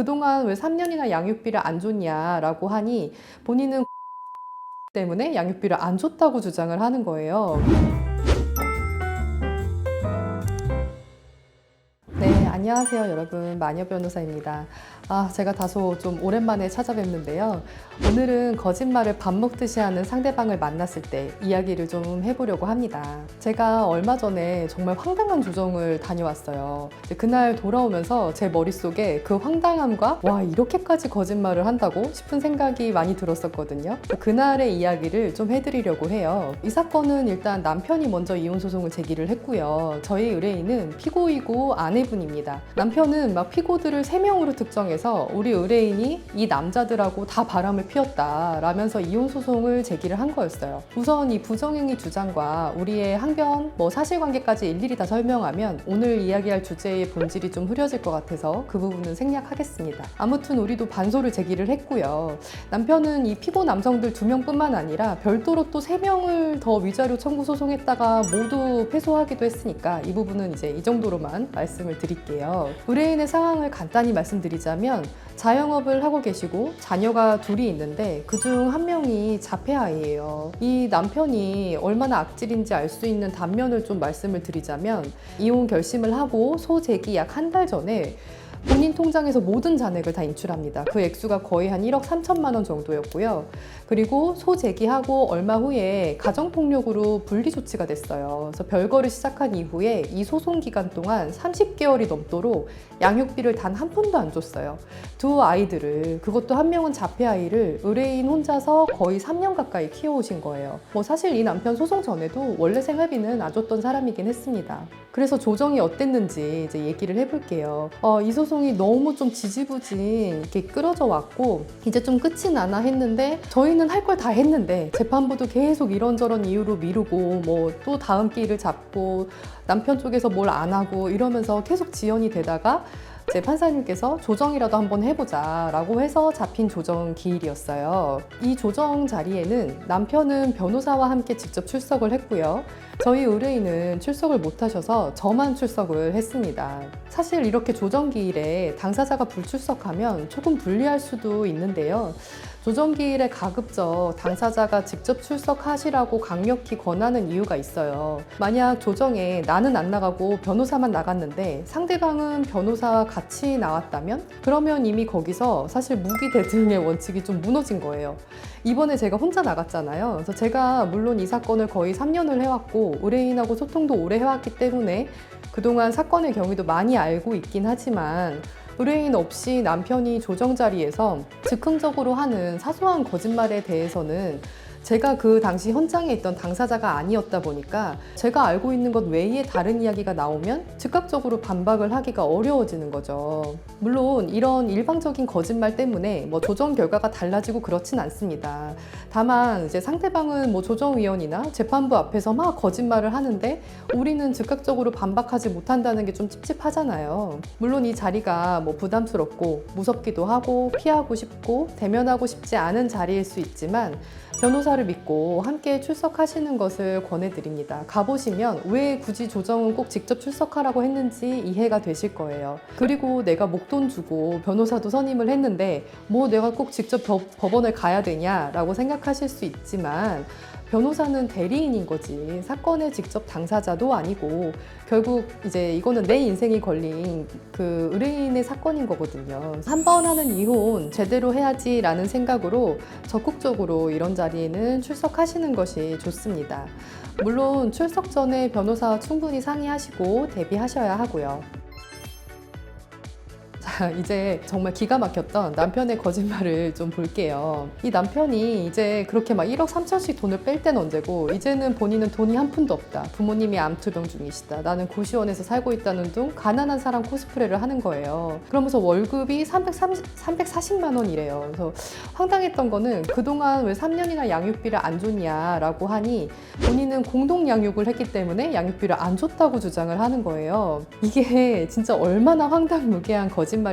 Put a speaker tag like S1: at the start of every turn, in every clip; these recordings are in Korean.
S1: 그동안 왜 3년이나 양육비를 안 줬냐라고 하니 본인은 때문에 양육비를 안 줬다고 주장을 하는 거예요. 네, 안녕하세요 여러분. 마녀 변호사입니다. 제가 다소 좀 오랜만에 찾아뵙는데요. 오늘은 거짓말을 밥 먹듯이 하는 상대방을 만났을 때 이야기를 좀 해보려고 합니다. 제가 얼마 전에 정말 황당한 조정을 다녀왔어요. 그날 돌아오면서 제 머릿속에 그 황당함과 와, 이렇게까지 거짓말을 한다고 싶은 생각이 많이 들었었거든요. 그날의 이야기를 좀 해드리려고 해요. 이 사건은 일단 남편이 먼저 이혼소송을 제기를 했고요. 저희 의뢰인은 피고이고 아내분입니다. 남편은 막 피고들을 3명으로 특정해서 우리 의뢰인이 이 남자들하고 다 바람을 피웠다 라면서 이혼소송을 제기를 한 거였어요. 우선 이 부정행위 주장과 우리의 항변, 사실관계까지 일일이 다 설명하면 오늘 이야기할 주제의 본질이 좀 흐려질 것 같아서 그 부분은 생략하겠습니다. 아무튼 우리도 반소를 제기를 했고요. 남편은 이 피고 남성들 2명뿐만 아니라 별도로 또 3명을 더 위자료 청구 소송했다가 모두 패소하기도 했으니까 이 부분은 이제 이 정도로만 말씀을 드릴게요. 의뢰인의 상황을 간단히 말씀드리자면 자영업을 하고 계시고 자녀가 2이 있는데 그중 1명이 자폐아이예요. 이 남편이 얼마나 악질인지 알 수 있는 단면을 좀 말씀을 드리자면 이혼 결심을 하고 소재기 약 1달 전에 본인 통장에서 모든 잔액을 다 인출합니다. 그 액수가 거의 한 1억 3천만 원 정도였고요. 그리고 소재기하고 얼마 후에 가정폭력으로 분리조치가 됐어요. 그래서 별거를 시작한 이후에 이 소송 기간 동안 30개월이 넘도록 양육비를 단 한 푼도 안 줬어요. 2 아이들을, 그것도 1명은 자폐아이를 의뢰인 혼자서 거의 3년 가까이 키워오신 거예요. 사실 이 남편 소송 전에도 원래 생활비는 안 줬던 사람이긴 했습니다. 그래서 조정이 어땠는지 이제 얘기를 해볼게요. 이 소송이 너무 좀 지지부진 이렇게 끌어져 왔고 이제 좀 끝이 나나 했는데 저희는 할 걸 다 했는데 재판부도 계속 이런저런 이유로 미루고 또 다음 기일을 잡고 남편 쪽에서 뭘 안 하고 이러면서 계속 지연이 되다가 제 판사님께서 조정이라도 한번 해보자 라고 해서 잡힌 조정 기일이었어요. 이 조정 자리에는 남편은 변호사와 함께 직접 출석을 했고요. 저희 의뢰인은 출석을 못 하셔서 저만 출석을 했습니다. 사실 이렇게 조정 기일에 당사자가 불출석하면 조금 불리할 수도 있는데요. 조정기일에 가급적 당사자가 직접 출석하시라고 강력히 권하는 이유가 있어요. 만약 조정에 나는 안 나가고 변호사만 나갔는데 상대방은 변호사와 같이 나왔다면 그러면 이미 거기서 사실 무기 대등의 원칙이 좀 무너진 거예요. 이번에 제가 혼자 나갔잖아요. 그래서 제가 물론 이 사건을 거의 3년을 해왔고 의뢰인하고 소통도 오래 해왔기 때문에 그동안 사건의 경위도 많이 알고 있긴 하지만 의뢰인 없이 남편이 조정 자리에서 즉흥적으로 하는 사소한 거짓말에 대해서는 제가 그 당시 현장에 있던 당사자가 아니었다 보니까 제가 알고 있는 것 외에 다른 이야기가 나오면 즉각적으로 반박을 하기가 어려워지는 거죠. 물론 이런 일방적인 거짓말 때문에 조정 결과가 달라지고 그렇진 않습니다. 다만 이제 상대방은 조정위원이나 재판부 앞에서 막 거짓말을 하는데 우리는 즉각적으로 반박하지 못한다는 게 좀 찝찝하잖아요. 물론 이 자리가 부담스럽고 무섭기도 하고 피하고 싶고 대면하고 싶지 않은 자리일 수 있지만 변호사를 믿고 함께 출석하시는 것을 권해드립니다. 가보시면 왜 굳이 조정은 꼭 직접 출석하라고 했는지 이해가 되실 거예요. 그리고 내가 목돈 주고 변호사도 선임을 했는데 내가 꼭 직접 법원을 가야 되냐라고 생각하실 수 있지만 변호사는 대리인인 거지 사건의 직접 당사자도 아니고 결국 이제 이거는 내 인생이 걸린 그 의뢰인의 사건인 거거든요. 한 번 하는 이혼 제대로 해야지 라는 생각으로 적극적으로 이런 자리에는 출석하시는 것이 좋습니다. 물론 출석 전에 변호사와 충분히 상의하시고 대비하셔야 하고요. 자, 이제 정말 기가 막혔던 남편의 거짓말을 좀 볼게요. 이 남편이 이제 그렇게 막 1억 3천씩 돈을 뺄 땐 언제고 이제는 본인은 돈이 한 푼도 없다. 부모님이 암투병 중이시다. 나는 고시원에서 살고 있다는 둥 가난한 사람 코스프레를 하는 거예요. 그러면서 월급이 340만 원이래요. 그래서 황당했던 거는 그동안 왜 3년이나 양육비를 안 줬냐라고 하니 본인은 공동 양육을 했기 때문에 양육비를 안 줬다고 주장을 하는 거예요. 이게 진짜 얼마나 황당무계한 거짓말이냐면요.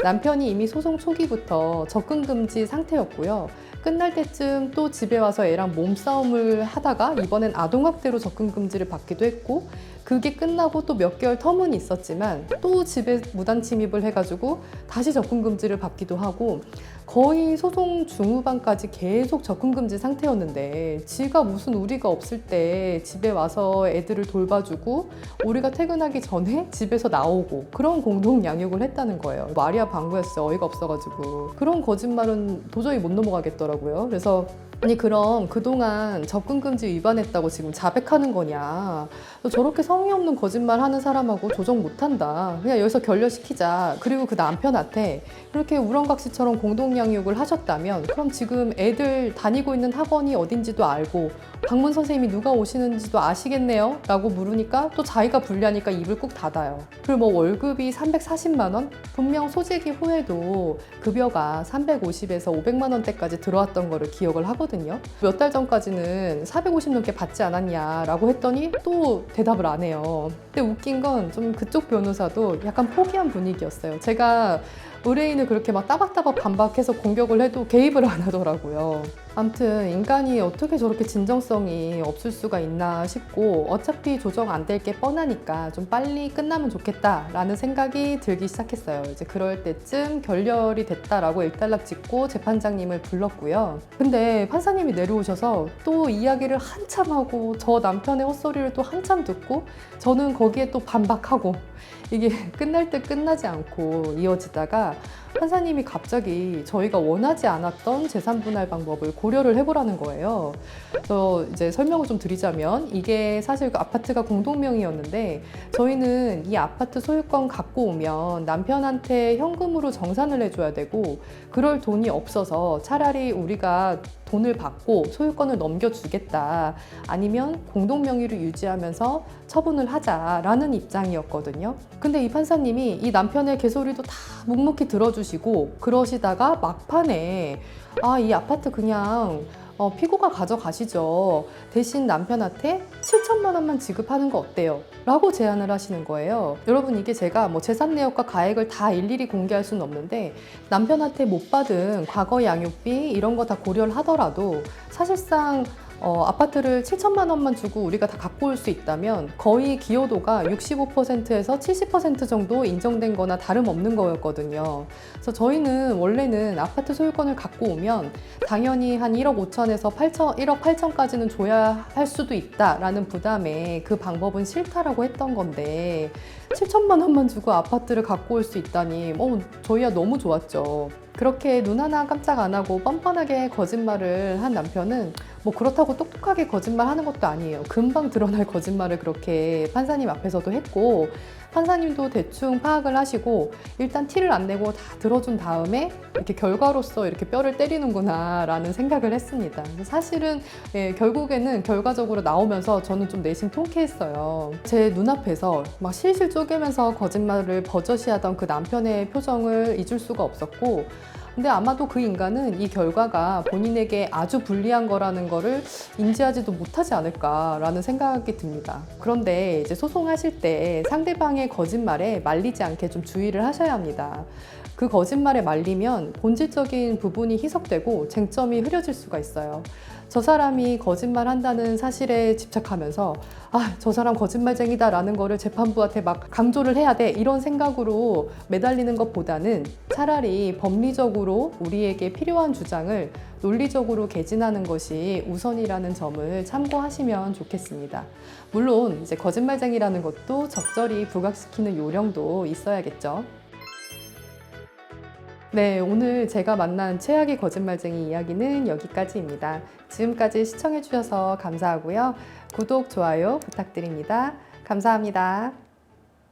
S1: 남편이 이미 소송 초기부터 접근금지 상태였고요. 끝날 때쯤 또 집에 와서 애랑 몸싸움을 하다가 이번엔 아동학대로 접근금지를 받기도 했고 그게 끝나고 또 몇 개월 텀은 있었지만 또 집에 무단 침입을 해가지고 다시 접근금지를 받기도 하고 거의 소송 중후반까지 계속 접근금지 상태였는데 지가 무슨 우리가 없을 때 집에 와서 애들을 돌봐주고 우리가 퇴근하기 전에 집에서 나오고 그런 공동 양육을 했다는 거예요. 말이야 방구였어요. 어이가 없어가지고. 그런 거짓말은 도저히 못 넘어가겠더라고요. 그래서 아니 그럼 그동안 접근금지 위반했다고 지금 자백하는 거냐. 저렇게 성의 없는 거짓말 하는 사람하고 조정 못한다. 그냥 여기서 결렬시키자. 그리고 그 남편한테 그렇게 우렁각시처럼 공동양육을 하셨다면 그럼 지금 애들 다니고 있는 학원이 어딘지도 알고 방문 선생님이 누가 오시는지도 아시겠네요? 라고 물으니까 또 자기가 불리하니까 입을 꾹 닫아요. 그리고 뭐 월급이 340만 원? 분명 소재기 후에도 급여가 350에서 500만 원대까지 들어왔던 거를 기억을 하거든요. 몇 달 전까지는 450 넘게 받지 않았냐라고 했더니 또 대답을 안 해요. 근데 웃긴 건 좀 그쪽 변호사도 약간 포기한 분위기였어요. 제가 의뢰인을 그렇게 막 따박따박 반박해서 공격을 해도 개입을 안 하더라고요. 아무튼 인간이 어떻게 저렇게 진정성이 없을 수가 있나 싶고 어차피 조정 안 될 게 뻔하니까 좀 빨리 끝나면 좋겠다라는 생각이 들기 시작했어요. 이제 그럴 때쯤 결렬이 됐다라고 일단락 짓고 재판장님을 불렀고요. 근데 판사님이 내려오셔서 또 이야기를 한참 하고 저 남편의 헛소리를 또 한참 듣고 저는 거기에 또 반박하고 이게 끝날 때 끝나지 않고 이어지다가 판사님이 갑자기 저희가 원하지 않았던 재산분할 방법을 고려를 해보라는 거예요. 그래서 이제 설명을 좀 드리자면 이게 사실 그 아파트가 공동명의였는데 저희는 이 아파트 소유권 갖고 오면 남편한테 현금으로 정산을 해줘야 되고 그럴 돈이 없어서 차라리 우리가 돈을 받고 소유권을 넘겨주겠다 아니면 공동명의를 유지하면서 처분을 하자라는 입장이었거든요. 근데 이 판사님이 이 남편의 개소리도 다 묵묵히 들어주시고 그러시다가 막판에 이 아파트 그냥 피고가 가져가시죠. 대신 남편한테 7천만 원만 지급하는 거 어때요? 라고 제안을 하시는 거예요. 여러분 이게 제가 뭐 재산 내역과 가액을 다 일일이 공개할 수는 없는데 남편한테 못 받은 과거 양육비 이런 거 다 고려를 하더라도 사실상 아파트를 7천만 원만 주고 우리가 다 갖고 올 수 있다면 거의 기여도가 65%에서 70% 정도 인정된 거나 다름없는 거였거든요. 그래서 저희는 원래는 아파트 소유권을 갖고 오면 당연히 한 1억 5천에서 1억 8천까지는 줘야 할 수도 있다라는 부담에 그 방법은 싫다라고 했던 건데 7천만 원만 주고 아파트를 갖고 올 수 있다니 저희야 너무 좋았죠. 그렇게 눈 하나 깜짝 안 하고 뻔뻔하게 거짓말을 한 남편은 뭐 그렇다고 똑똑하게 거짓말 하는 것도 아니에요. 금방 드러날 거짓말을 그렇게 판사님 앞에서도 했고 판사님도 대충 파악을 하시고 일단 티를 안 내고 다 들어준 다음에 이렇게 결과로서 이렇게 뼈를 때리는구나 라는 생각을 했습니다. 사실은 결국에는 결과적으로 나오면서 저는 좀 내심 통쾌했어요. 제 눈앞에서 막 실실 쪼개면서 거짓말을 버젓이 하던 그 남편의 표정을 잊을 수가 없었고 근데 아마도 그 인간은 이 결과가 본인에게 아주 불리한 거라는 거를 인지하지도 못하지 않을까라는 생각이 듭니다. 그런데 이제 소송하실 때 상대방의 거짓말에 말리지 않게 좀 주의를 하셔야 합니다. 그 거짓말에 말리면 본질적인 부분이 희석되고 쟁점이 흐려질 수가 있어요. 저 사람이 거짓말 한다는 사실에 집착하면서 저 사람 거짓말쟁이다 라는 거를 재판부한테 막 강조를 해야 돼 이런 생각으로 매달리는 것보다는 차라리 법리적으로 우리에게 필요한 주장을 논리적으로 개진하는 것이 우선이라는 점을 참고하시면 좋겠습니다. 물론 이제 거짓말쟁이라는 것도 적절히 부각시키는 요령도 있어야겠죠. 네, 오늘 제가 만난 최악의 거짓말쟁이 이야기는 여기까지입니다. 지금까지 시청해주셔서 감사하고요. 구독, 좋아요 부탁드립니다. 감사합니다.